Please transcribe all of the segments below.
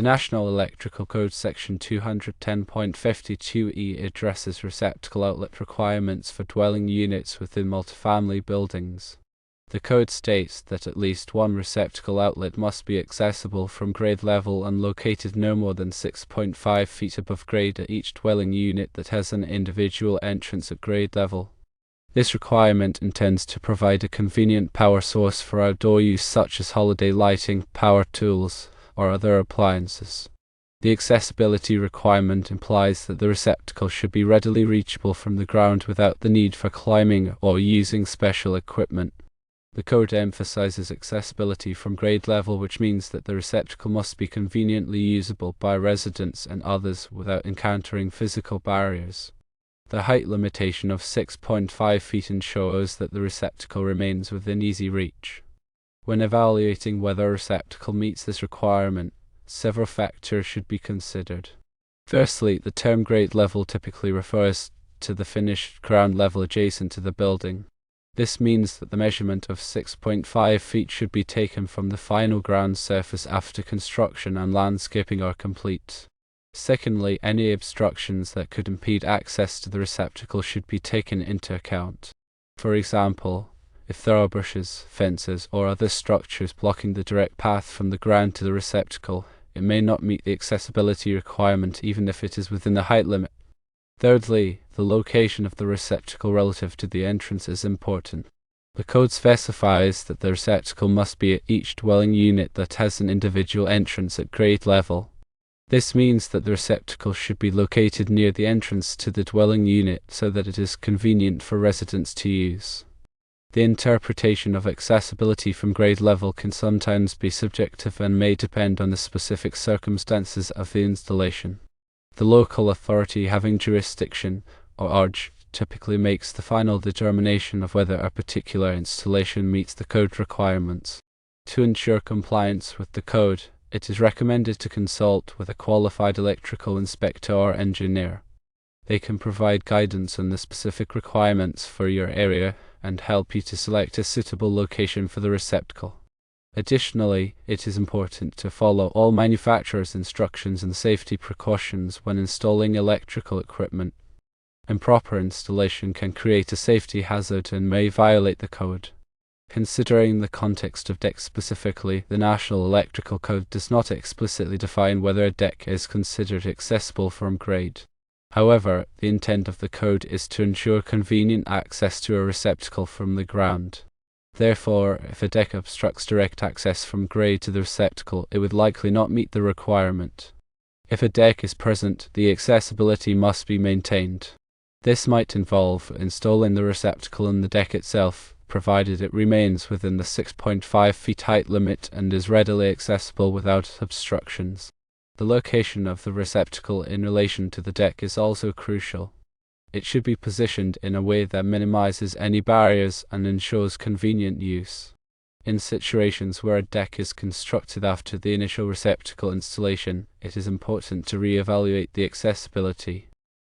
The National Electrical Code Section 210.52e addresses receptacle outlet requirements for dwelling units within multifamily buildings. The code states that at least one receptacle outlet must be accessible from grade level and located no more than 6.5 feet above grade at each dwelling unit that has an individual entrance at grade level. This requirement intends to provide a convenient power source for outdoor use such as holiday lighting, power tools, or other appliances. The accessibility requirement implies that the receptacle should be readily reachable from the ground without the need for climbing or using special equipment. The code emphasizes accessibility from grade level, which means that the receptacle must be conveniently usable by residents and others without encountering physical barriers. The height limitation of 6.5 feet ensures that the receptacle remains within easy reach. When evaluating whether a receptacle meets this requirement, several factors should be considered. Firstly, the term grade level typically refers to the finished ground level adjacent to the building. This means that the measurement of 6.5 feet should be taken from the final ground surface after construction and landscaping are complete. Secondly, any obstructions that could impede access to the receptacle should be taken into account. For example, if there are bushes, fences, or other structures blocking the direct path from the ground to the receptacle, it may not meet the accessibility requirement even if it is within the height limit. Thirdly, the location of the receptacle relative to the entrance is important. The code specifies that the receptacle must be at each dwelling unit that has an individual entrance at grade level. This means that the receptacle should be located near the entrance to the dwelling unit so that it is convenient for residents to use. The interpretation of accessibility from grade level can sometimes be subjective and may depend on the specific circumstances of the installation. The local authority having jurisdiction, or ORJ, typically makes the final determination of whether a particular installation meets the code requirements. To ensure compliance with the code, it is recommended to consult with a qualified electrical inspector or engineer. They can provide guidance on the specific requirements for your area and help you to select a suitable location for the receptacle. Additionally, it is important to follow all manufacturer's instructions and safety precautions when installing electrical equipment. Improper installation can create a safety hazard and may violate the code. Considering the context of decks specifically, the National Electrical Code does not explicitly define whether a deck is considered accessible from grade. However, the intent of the code is to ensure convenient access to a receptacle from the ground. Therefore, if a deck obstructs direct access from grade to the receptacle, it would likely not meet the requirement. If a deck is present, the accessibility must be maintained. This might involve installing the receptacle in the deck itself, provided it remains within the 6.5 feet height limit and is readily accessible without obstructions. The location of the receptacle in relation to the deck is also crucial. It should be positioned in a way that minimizes any barriers and ensures convenient use. In situations where a deck is constructed after the initial receptacle installation, it is important to re-evaluate the accessibility.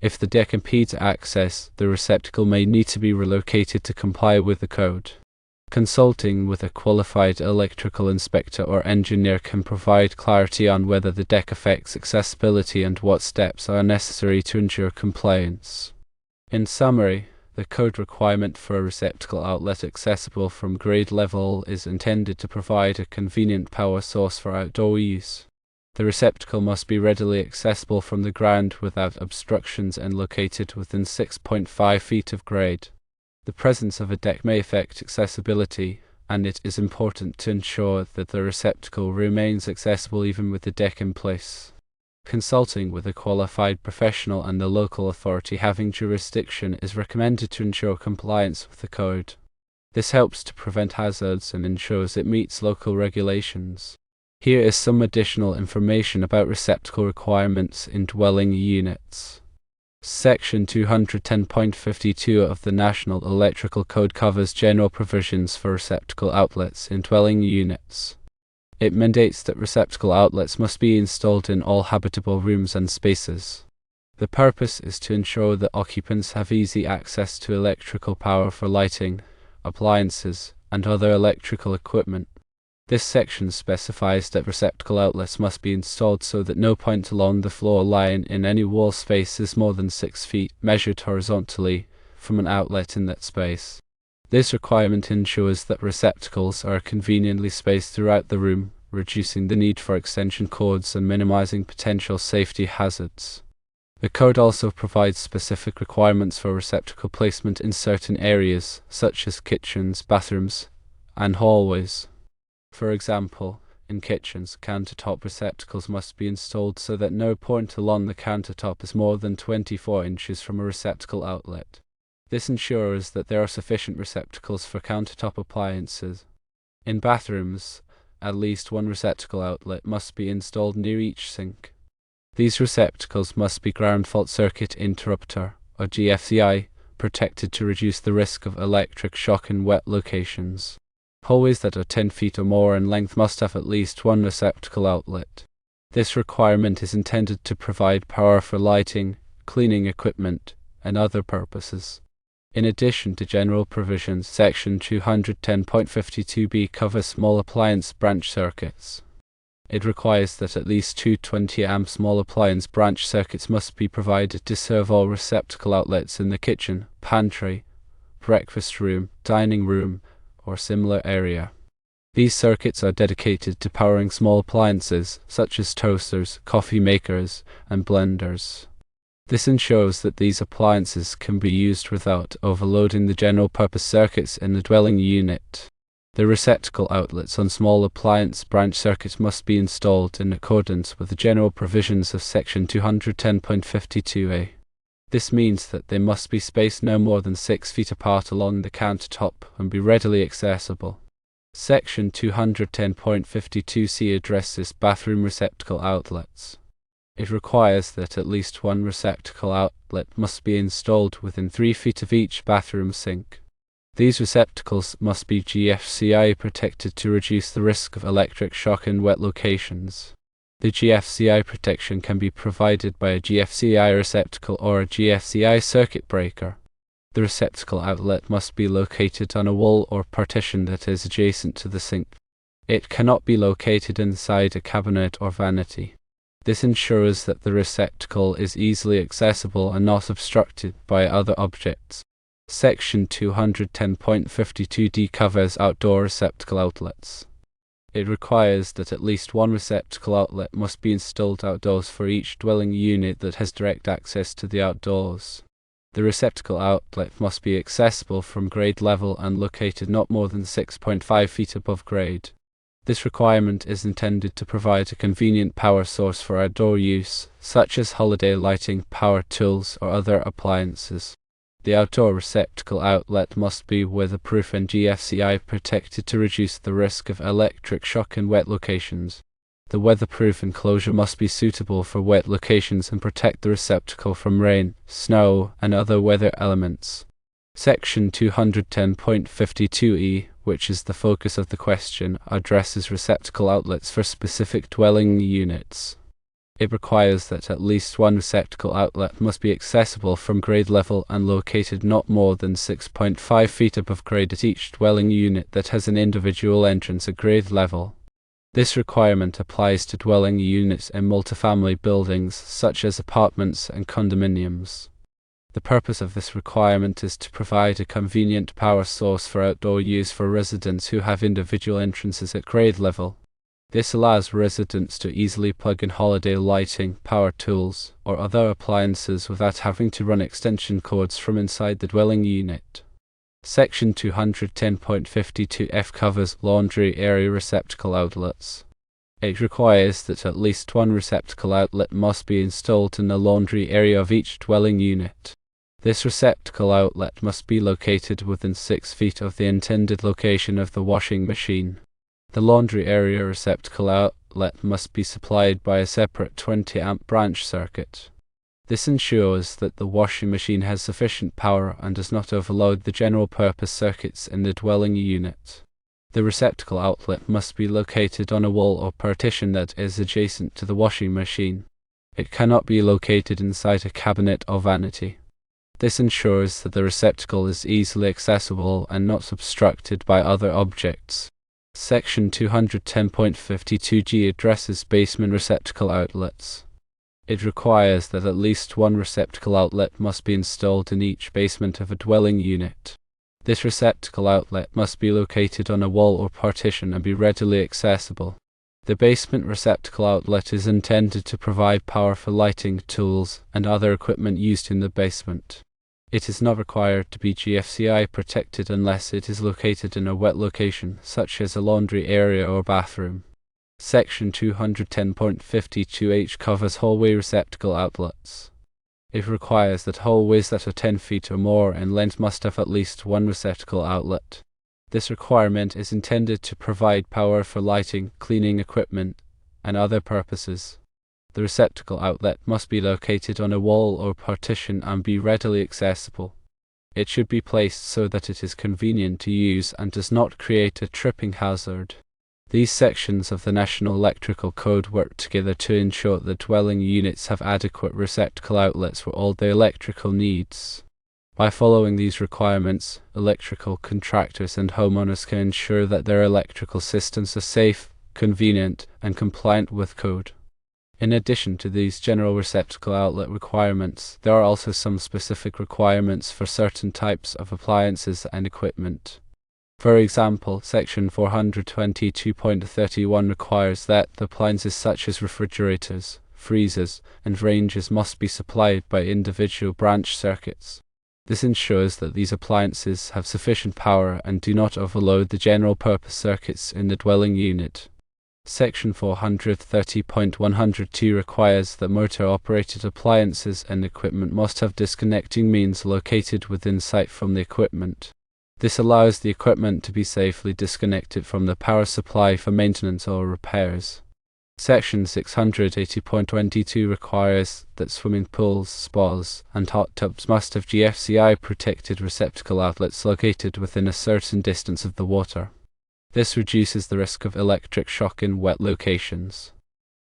If the deck impedes access, the receptacle may need to be relocated to comply with the code. Consulting with a qualified electrical inspector or engineer can provide clarity on whether the deck affects accessibility and what steps are necessary to ensure compliance. In summary, the code requirement for a receptacle outlet accessible from grade level is intended to provide a convenient power source for outdoor use. The receptacle must be readily accessible from the ground without obstructions and located within 6.5 feet of grade. The presence of a deck may affect accessibility, and it is important to ensure that the receptacle remains accessible even with the deck in place. Consulting with a qualified professional and the local authority having jurisdiction is recommended to ensure compliance with the code. This helps to prevent hazards and ensures it meets local regulations. Here is some additional information about receptacle requirements in dwelling units. Section 210.52 of the National Electrical Code covers general provisions for receptacle outlets in dwelling units. It mandates that receptacle outlets must be installed in all habitable rooms and spaces. The purpose is to ensure that occupants have easy access to electrical power for lighting, appliances, and other electrical equipment. This section specifies that receptacle outlets must be installed so that no point along the floor line in any wall space is more than 6 feet, measured horizontally, from an outlet in that space. This requirement ensures that receptacles are conveniently spaced throughout the room, reducing the need for extension cords and minimizing potential safety hazards. The code also provides specific requirements for receptacle placement in certain areas, such as kitchens, bathrooms, and hallways. For example, in kitchens, countertop receptacles must be installed so that no point along the countertop is more than 24 inches from a receptacle outlet. This ensures that there are sufficient receptacles for countertop appliances. In bathrooms, at least one receptacle outlet must be installed near each sink. These receptacles must be ground fault circuit interrupter, or GFCI, protected to reduce the risk of electric shock in wet locations. Hallways that are 10 feet or more in length must have at least one receptacle outlet. This requirement is intended to provide power for lighting, cleaning equipment, and other purposes. In addition to general provisions, Section 210.52b covers small appliance branch circuits. It requires that at least two 20-amp small appliance branch circuits must be provided to serve all receptacle outlets in the kitchen, pantry, breakfast room, dining room, or similar area. These circuits are dedicated to powering small appliances such as toasters, coffee makers, and blenders. This ensures that these appliances can be used without overloading the general purpose circuits in the dwelling unit. The receptacle outlets on small appliance branch circuits must be installed in accordance with the general provisions of Section 210.52a. This means that they must be spaced no more than 6 feet apart along the countertop and be readily accessible. Section 210.52c addresses bathroom receptacle outlets. It requires that at least one receptacle outlet must be installed within 3 feet of each bathroom sink. These receptacles must be GFCI protected to reduce the risk of electric shock in wet locations. The GFCI protection can be provided by a GFCI receptacle or a GFCI circuit breaker. The receptacle outlet must be located on a wall or partition that is adjacent to the sink. It cannot be located inside a cabinet or vanity. This ensures that the receptacle is easily accessible and not obstructed by other objects. Section 210.52d covers outdoor receptacle outlets. It requires that at least one receptacle outlet must be installed outdoors for each dwelling unit that has direct access to the outdoors. The receptacle outlet must be accessible from grade level and located not more than 6.5 feet above grade. This requirement is intended to provide a convenient power source for outdoor use, such as holiday lighting, power tools, or other appliances. The outdoor receptacle outlet must be weatherproof and GFCI protected to reduce the risk of electric shock in wet locations. The weatherproof enclosure must be suitable for wet locations and protect the receptacle from rain, snow, and other weather elements. Section 210.52e, which is the focus of the question, addresses receptacle outlets for specific dwelling units. It requires that at least one receptacle outlet must be accessible from grade level and located not more than 6.5 feet above grade at each dwelling unit that has an individual entrance at grade level. This requirement applies to dwelling units in multifamily buildings such as apartments and condominiums. The purpose of this requirement is to provide a convenient power source for outdoor use for residents who have individual entrances at grade level. This allows residents to easily plug in holiday lighting, power tools, or other appliances without having to run extension cords from inside the dwelling unit. Section 210.52f covers laundry area receptacle outlets. It requires that at least one receptacle outlet must be installed in the laundry area of each dwelling unit. This receptacle outlet must be located within 6 feet of the intended location of the washing machine. The laundry area receptacle outlet must be supplied by a separate 20-amp branch circuit. This ensures that the washing machine has sufficient power and does not overload the general purpose circuits in the dwelling unit. The receptacle outlet must be located on a wall or partition that is adjacent to the washing machine. It cannot be located inside a cabinet or vanity. This ensures that the receptacle is easily accessible and not obstructed by other objects. Section 210.52G addresses basement receptacle outlets. It requires that at least one receptacle outlet must be installed in each basement of a dwelling unit. This receptacle outlet must be located on a wall or partition and be readily accessible. The basement receptacle outlet is intended to provide power for lighting, tools, and other equipment used in the basement. It is not required to be GFCI protected unless it is located in a wet location, such as a laundry area or bathroom. Section 210.52H covers hallway receptacle outlets. It requires that hallways that are 10 feet or more in length must have at least one receptacle outlet. This requirement is intended to provide power for lighting, cleaning equipment, and other purposes. The receptacle outlet must be located on a wall or partition and be readily accessible. It should be placed so that it is convenient to use and does not create a tripping hazard. These sections of the National Electrical Code work together to ensure that dwelling units have adequate receptacle outlets for all their electrical needs. By following these requirements, electrical contractors and homeowners can ensure that their electrical systems are safe, convenient, and compliant with code. In addition to these general receptacle outlet requirements, there are also some specific requirements for certain types of appliances and equipment. For example, Section 422.31 requires that the appliances such as refrigerators, freezers, and ranges must be supplied by individual branch circuits. This ensures that these appliances have sufficient power and do not overload the general purpose circuits in the dwelling unit. Section 430.102 requires that motor-operated appliances and equipment must have disconnecting means located within sight from the equipment. This allows the equipment to be safely disconnected from the power supply for maintenance or repairs. Section 680.22 requires that swimming pools, spas, and hot tubs must have GFCI-protected receptacle outlets located within a certain distance of the water. This reduces the risk of electric shock in wet locations.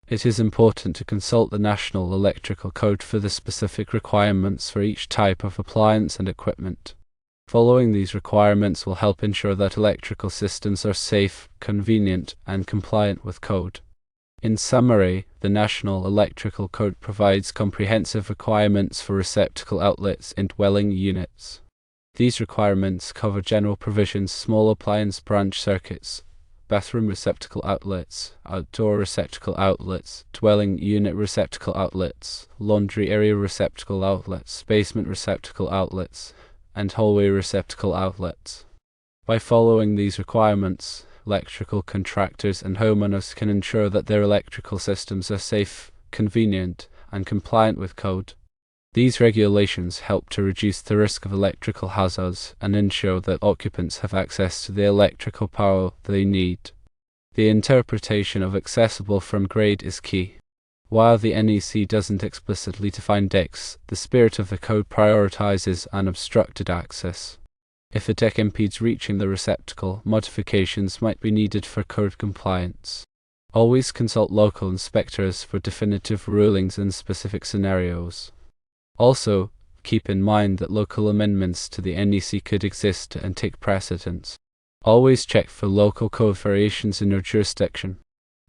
It is important to consult the National Electrical Code for the specific requirements for each type of appliance and equipment. Following these requirements will help ensure that electrical systems are safe, convenient, and compliant with code. In summary, the National Electrical Code provides comprehensive requirements for receptacle outlets in dwelling units. These requirements cover general provisions, small appliance branch circuits, bathroom receptacle outlets, outdoor receptacle outlets, dwelling unit receptacle outlets, laundry area receptacle outlets, basement receptacle outlets, and hallway receptacle outlets. By following these requirements, electrical contractors and homeowners can ensure that their electrical systems are safe, convenient, and compliant with code. These regulations help to reduce the risk of electrical hazards and ensure that occupants have access to the electrical power they need. The interpretation of accessible from grade is key. While the NEC doesn't explicitly define decks, the spirit of the code prioritizes unobstructed access. If a deck impedes reaching the receptacle, modifications might be needed for code compliance. Always consult local inspectors for definitive rulings in specific scenarios. Also, keep in mind that local amendments to the NEC could exist and take precedence. Always check for local code variations in your jurisdiction.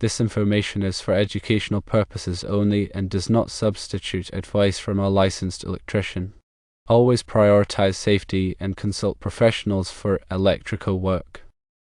This information is for educational purposes only and does not substitute advice from a licensed electrician. Always prioritize safety and consult professionals for electrical work.